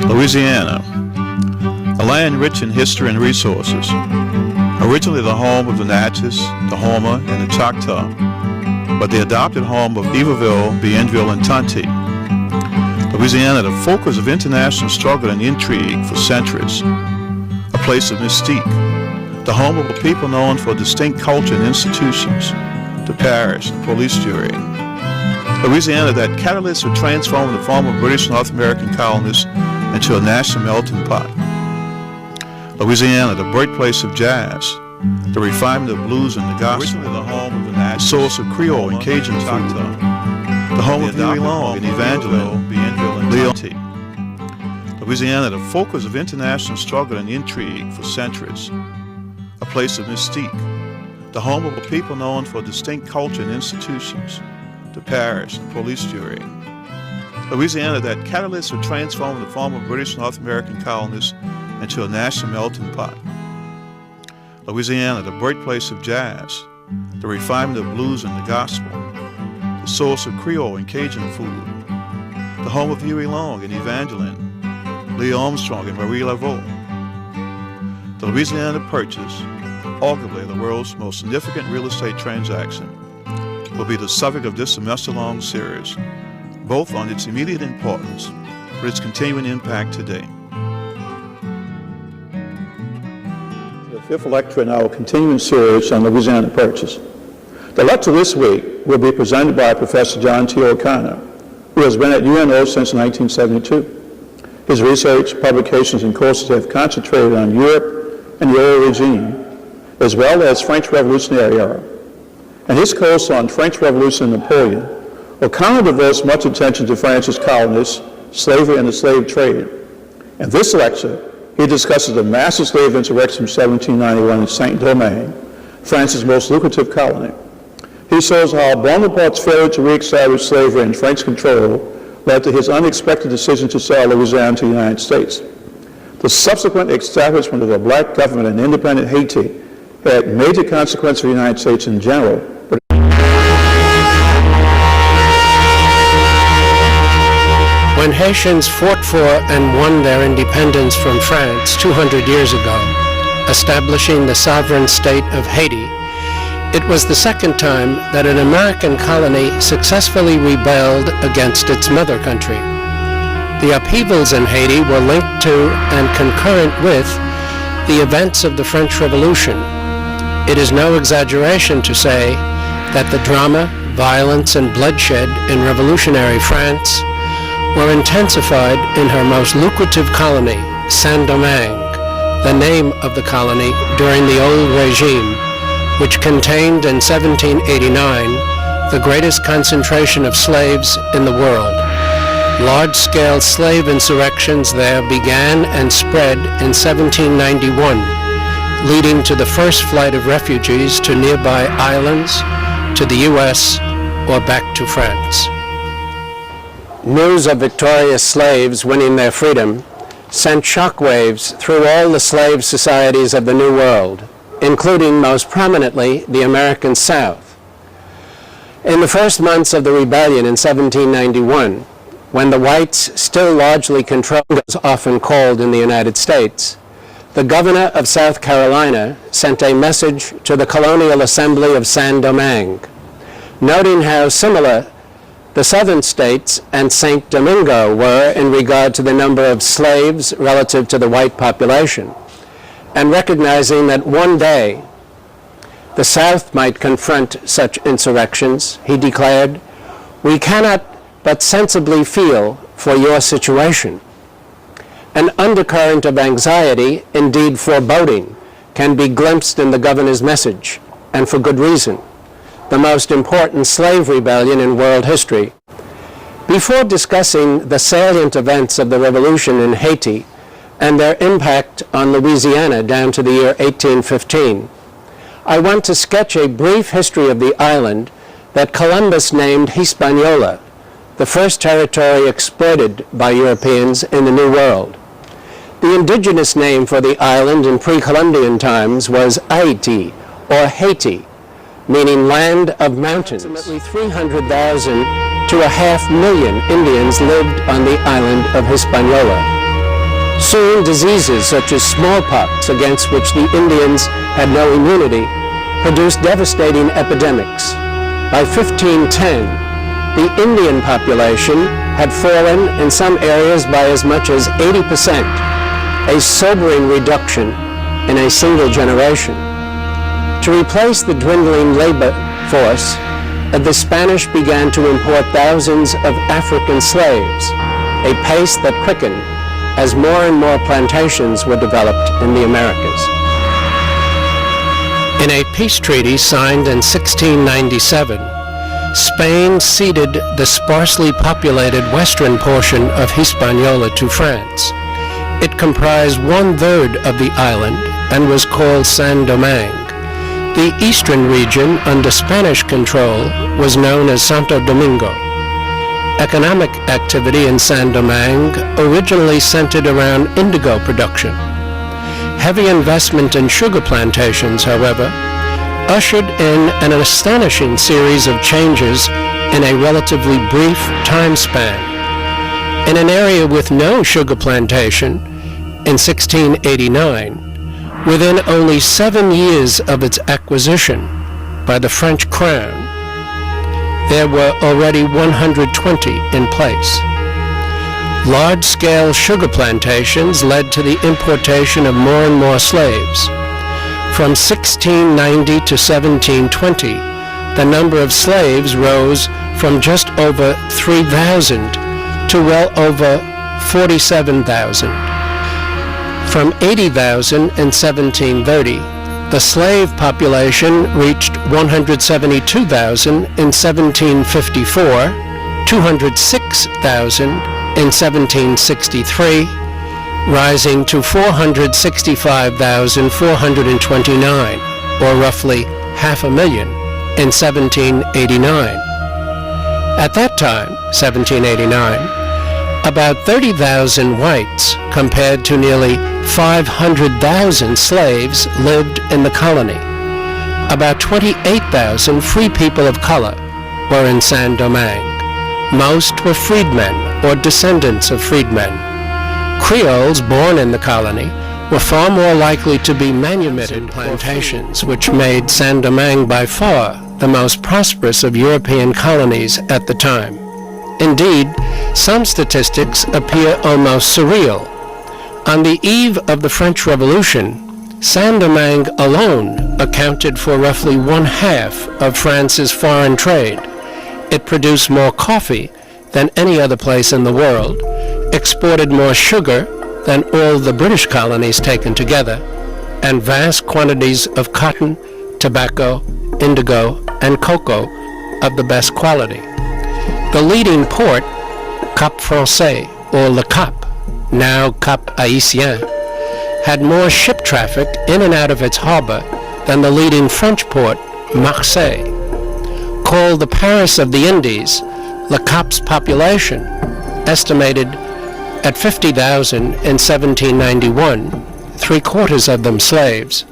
Louisiana, a land rich in history and resources, originally the home of the Natchez, the Houma, and the Choctaw, but the adopted home of Iberville, Bienville, and Tonti. Louisiana, the focus of international struggle and intrigue for centuries, a place of mystique, the home of a people known for distinct culture and institutions, the parish, the police jury. Louisiana, that catalyst for transforming the former British North American colonies into a national melting pot. Louisiana, the birthplace of jazz, the refinement of blues and the gospel, originally the home of the source of Creole and Cajun food, the home of Huey Long and Evangeline, Bienville, and Leonti. Louisiana, the focus of international struggle and intrigue for centuries, a place of mystique, the home of a people known for distinct culture and institutions, the parish, the police jury. Louisiana, that catalyst for transforming the former British North American colonies into a national melting pot. Louisiana, the birthplace of jazz, the refinement of blues and the gospel, the source of Creole and Cajun food, the home of Huey Long and Evangeline, Lee Armstrong and Marie Laveau. The Louisiana Purchase, arguably the world's most significant real estate transaction, will be the subject of this semester-long series, both on its immediate importance but its continuing impact today. The fifth lecture in our continuing series on Louisiana Purchase. The lecture this week will be presented by Professor John T. O'Connor, who has been at UNO since 1972. His research, publications, and courses have concentrated on Europe and the oil regime, as well as French Revolutionary era. In his course on French Revolution and Napoleon, O'Connor devotes much attention to France's colonists, slavery, and the slave trade. In this lecture, he discusses the massive slave insurrection of 1791 in Saint-Domingue, France's most lucrative colony. He shows how Bonaparte's failure to re-establish slavery in French control led to his unexpected decision to sell Louisiana to the United States. The subsequent establishment of a black government in independent Haiti had major consequences for the United States in general. When Haitians fought for and won their independence from France 200 years ago, establishing the sovereign state of Haiti, it was the second time that an American colony successfully rebelled against its mother country. The upheavals in Haiti were linked to and concurrent with the events of the French Revolution. It is no exaggeration to say that the drama, violence, and bloodshed in revolutionary France were intensified in her most lucrative colony, Saint-Domingue, the name of the colony during the old regime, which contained in 1789 the greatest concentration of slaves in the world. Large-scale slave insurrections there began and spread in 1791, leading to the first flight of refugees to nearby islands, to the U.S., or back to France. News of victorious slaves winning their freedom sent shockwaves through all the slave societies of the New World, including most prominently the American South. In the first months of the rebellion in 1791, when the whites still largely controlled what was often called in the United States, the governor of South Carolina sent a message to the Colonial Assembly of Saint-Domingue, noting how similar the southern states and Saint Domingo were in regard to the number of slaves relative to the white population, and recognizing that one day the South might confront such insurrections, he declared, "We cannot but sensibly feel for your situation." An undercurrent of anxiety, indeed foreboding, can be glimpsed in the governor's message, and for good reason, the most important slave rebellion in world history. Before discussing the salient events of the revolution in Haiti and their impact on Louisiana down to the year 1815, I want to sketch a brief history of the island that Columbus named Hispaniola, the first territory exploited by Europeans in the New World. The indigenous name for the island in pre-Columbian times was Haiti, or Haiti, meaning land of mountains. Approximately 300,000 to 500,000 Indians lived on the island of Hispaniola. Soon, diseases such as smallpox, against which the Indians had no immunity, produced devastating epidemics. By 1510, the Indian population had fallen in some areas by as much as 80%, a sobering reduction in a single generation. To replace the dwindling labor force, the Spanish began to import thousands of African slaves, a pace that quickened as more and more plantations were developed in the Americas. In a peace treaty signed in 1697, Spain ceded the sparsely populated western portion of Hispaniola to France. It comprised 1/3 of the island and was called Saint-Domingue. The eastern region under Spanish control was known as Santo Domingo. Economic activity in Saint-Domingue originally centered around indigo production. Heavy investment in sugar plantations, however, ushered in an astonishing series of changes in a relatively brief time span. In an area with no sugar plantation, in 1689, within only 7 years of its acquisition by the French crown, there were already 120 in place. Large-scale sugar plantations led to the importation of more and more slaves. From 1690 to 1720, the number of slaves rose from just over 3,000 to well over 47,000. From 80,000 in 1730, the slave population reached 172,000 in 1754, 206,000 in 1763, rising to 465,429, or roughly 500,000, in 1789. At that time, 1789, about 30,000 whites, compared to nearly 500,000 slaves, lived in the colony. About 28,000 free people of color were in Saint-Domingue. Most were freedmen or descendants of freedmen. Creoles born in the colony were far more likely to be manumitted plantations, which made Saint-Domingue by far the most prosperous of European colonies at the time. Indeed, some statistics appear almost surreal. On the eve of the French Revolution, Saint-Domingue alone accounted for roughly 1/2 of France's foreign trade. It produced more coffee than any other place in the world, exported more sugar than all the British colonies taken together, and vast quantities of cotton, tobacco, indigo, and cocoa of the best quality. The leading port, Cap Français, or Le Cap, now Cap HAïTIAN, had more ship traffic in and out of its harbor than the leading French port, Marseille. Called the Paris of the Indies, Le Cap's population, estimated at 50,000 in 1791, 3/4 of them slaves,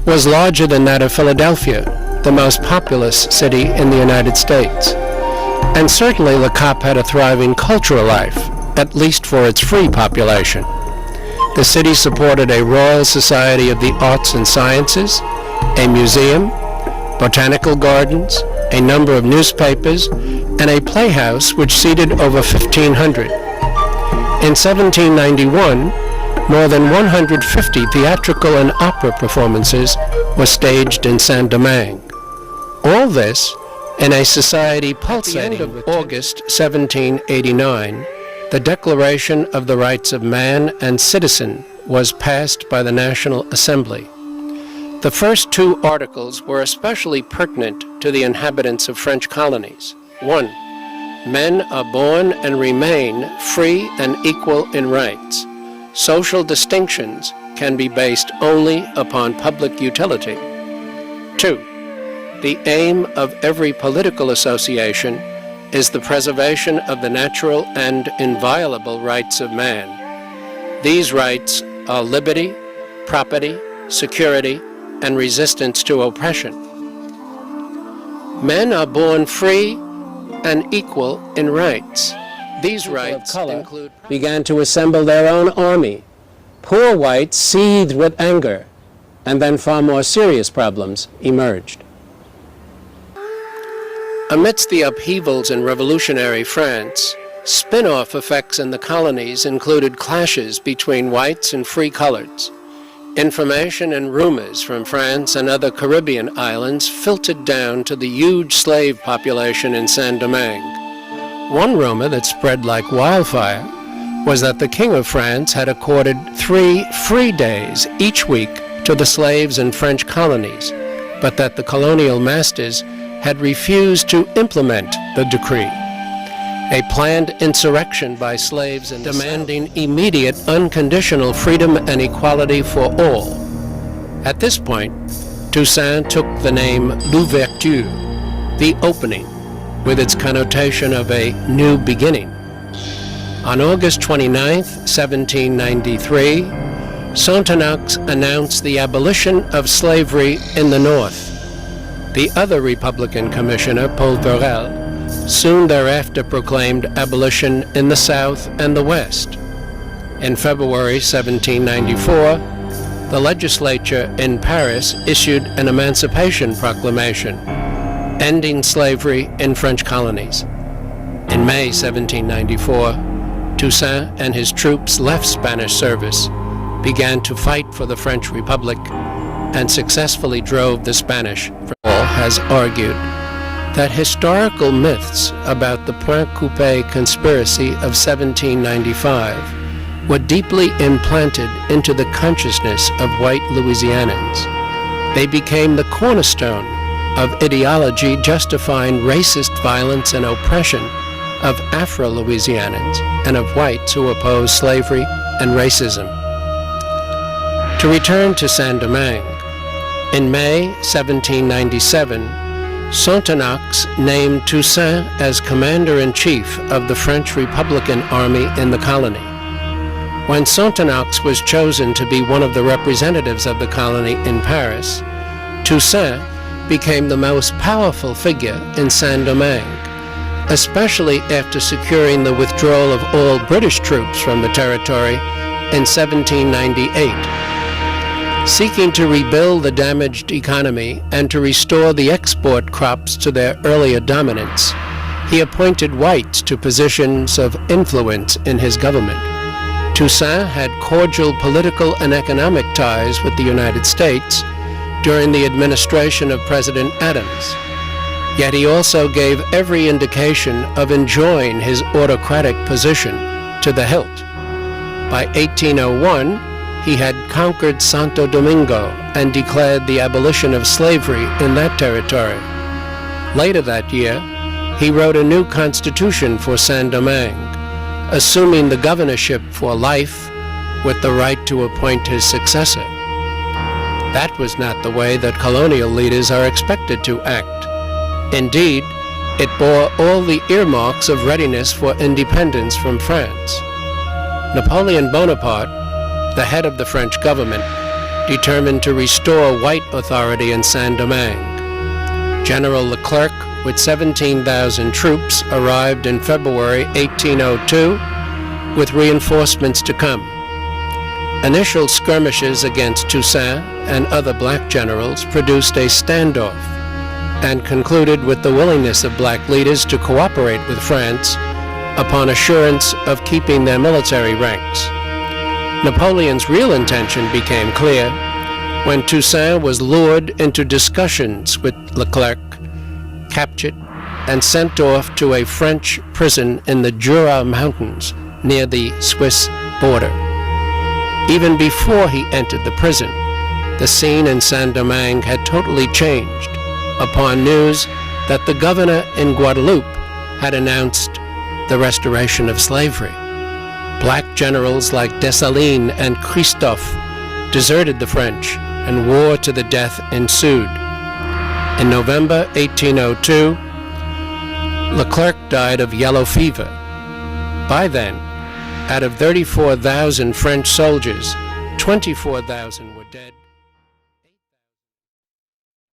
was larger than that of Philadelphia, the most populous city in the United States. And certainly Le Cap had a thriving cultural life, at least for its free population. The city supported a Royal Society of the Arts and Sciences, a museum, botanical gardens, a number of newspapers, and a playhouse which seated over 1,500. In 1791, more than 150 theatrical and opera performances were staged in Saint-Domingue. All this in a society pulsating. At the end of August 1789, the Declaration of the Rights of Man and Citizen was passed by the National Assembly. The first 2 articles were especially pertinent to the inhabitants of French colonies. 1. Men are born and remain free and equal in rights. Social distinctions can be based only upon public utility. 2. The aim of every political association is the preservation of the natural and inviolable rights of man. These rights are liberty, property, security, and resistance to oppression. Men are born free and equal in rights. These rights include began to assemble their own army, poor whites seethed with anger, and then far more serious problems emerged. Amidst the upheavals in revolutionary France, spin-off effects in the colonies included clashes between whites and free coloreds. Information and rumors from France and other Caribbean islands filtered down to the huge slave population in Saint-Domingue. One rumor that spread like wildfire was that the King of France had accorded 3 free days each week to the slaves in French colonies, but that the colonial masters had refused to implement the decree. A planned insurrection by slaves and demanding immediate unconditional freedom and equality for all. At this point, Toussaint took the name l'ouverture, the opening, with its connotation of a new beginning. On August 29, 1793, Sonthonax announced the abolition of slavery in the North. The other Republican commissioner, Paul Verel, soon thereafter proclaimed abolition in the South and the West. In February 1794, the legislature in Paris issued an emancipation proclamation, ending slavery in French colonies. In May 1794, Toussaint and his troops left Spanish service, began to fight for the French Republic, and successfully drove the Spanish. Paul has argued that historical myths about the Point Coupé conspiracy of 1795 were deeply implanted into the consciousness of white Louisianans. They became the cornerstone of ideology justifying racist violence and oppression of Afro-Louisianans and of whites who opposed slavery and racism. To return to Saint-Domingue, in May 1797, Sonthonax named Toussaint as commander-in-chief of the French Republican Army in the colony. When Sonthonax was chosen to be one of the representatives of the colony in Paris, Toussaint became the most powerful figure in Saint-Domingue, especially after securing the withdrawal of all British troops from the territory in 1798. Seeking to rebuild the damaged economy and to restore the export crops to their earlier dominance, he appointed whites to positions of influence in his government. Toussaint had cordial political and economic ties with the United States during the administration of President Adams. Yet he also gave every indication of enjoying his autocratic position to the hilt. By 1801, he had conquered Santo Domingo and declared the abolition of slavery in that territory. Later that year, he wrote a new constitution for Saint-Domingue, assuming the governorship for life with the right to appoint his successor. That was not the way that colonial leaders are expected to act. Indeed, it bore all the earmarks of readiness for independence from France. Napoleon Bonaparte, the head of the French government, determined to restore white authority in Saint-Domingue. General Leclerc, with 17,000 troops, arrived in February 1802 with reinforcements to come. Initial skirmishes against Toussaint and other black generals produced a standoff and concluded with the willingness of black leaders to cooperate with France upon assurance of keeping their military ranks. Napoleon's real intention became clear when Toussaint was lured into discussions with Leclerc, captured, and sent off to a French prison in the Jura Mountains near the Swiss border. Even before he entered the prison, the scene in Saint-Domingue had totally changed upon news that the governor in Guadeloupe had announced the restoration of slavery. Black generals like Dessalines and Christophe deserted the French, and war to the death ensued. In November 1802, Leclerc died of yellow fever. By then, out of 34,000 French soldiers, 24,000